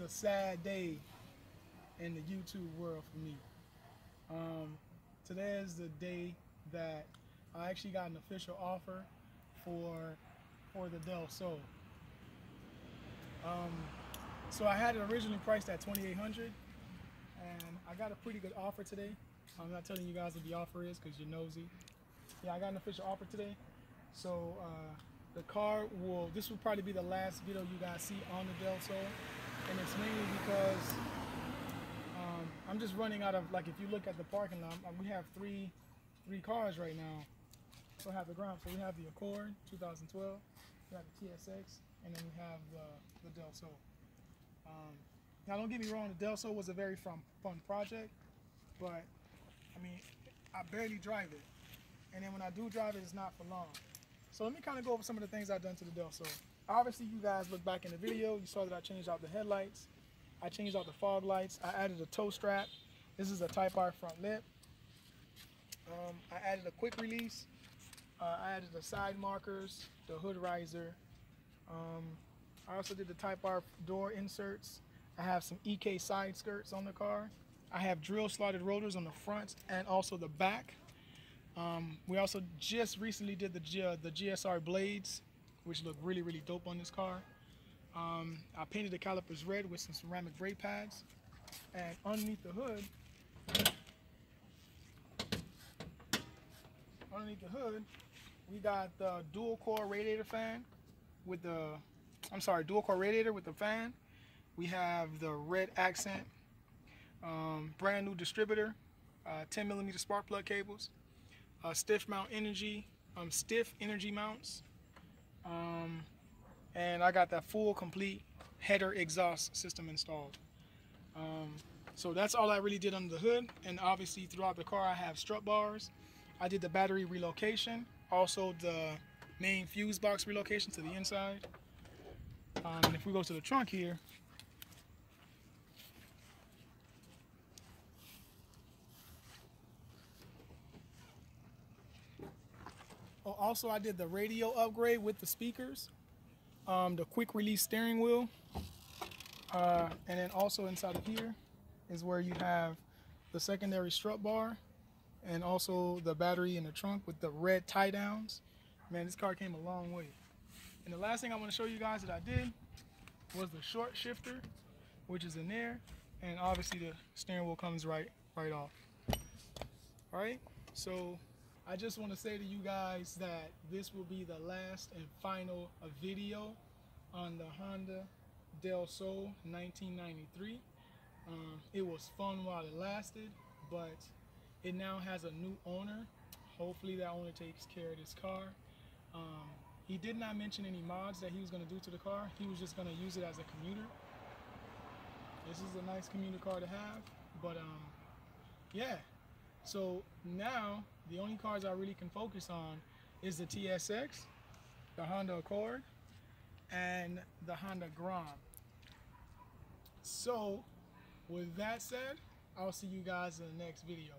a sad day in the YouTube world for me. Today is the day that I actually got an official offer for the Del Sol. So I had it originally priced at $2,800, and I got a pretty good offer today. I'm not telling you guys what the offer is because you're nosy. Yeah, I got an official offer today. So the car this will probably be the last video you guys see on the Del Sol, and it's mainly because I'm just running out of, like, if you look at the parking lot, we have three cars right now. So we have the Grom. So we have the Accord 2012, we have the TSX, and then we have the Del Sol. Now don't get me wrong, the Del Sol was a very fun project, but I mean, I barely drive it. And then when I do drive it, it's not for long. So let me kind of go over some of the things I've done to the Del Sol. Obviously, you guys look back in the video, you saw that I changed out the headlights. I changed out the fog lights. I added a toe strap. This is a Type R front lip. I added a quick release. I added the side markers, the hood riser. I also did the Type R door inserts. I have some EK side skirts on the car. I have drill slotted rotors on the front and also the back. We also just recently did the GSR blades, which look really, really dope on this car. I painted the calipers red with some ceramic brake pads. And underneath the hood, we got the dual core radiator fan with the, dual core radiator with the fan. We have the red accent, brand new distributor, 10mm spark plug cables, stiff energy mounts, and I got that full complete header exhaust system installed. So that's all I really did under the hood, and obviously throughout the car I have strut bars. I did the battery relocation, also the main fuse box relocation to the inside. And if we go to the trunk here, also I did the radio upgrade with the speakers, the quick release steering wheel, and then also inside of here is where you have the secondary strut bar and also the battery in the trunk with the red tie downs. Man, this car came a long way. And the last thing I want to show you guys that I did was the short shifter, which is in there, and obviously the steering wheel comes right off. All right, so I just want to say to you guys that this will be the last and final video on the Honda Del Sol 1993. It was fun while it lasted, but it now has a new owner. Hopefully that owner takes care of this car. He did not mention any mods that he was going to do to the car. He was just going to use it as a commuter. This is a nice commuter car to have, but yeah. So now the only cars I really can focus on is the TSX, the Honda Accord, and the Honda Grom. So with that said, I'll see you guys in the next video.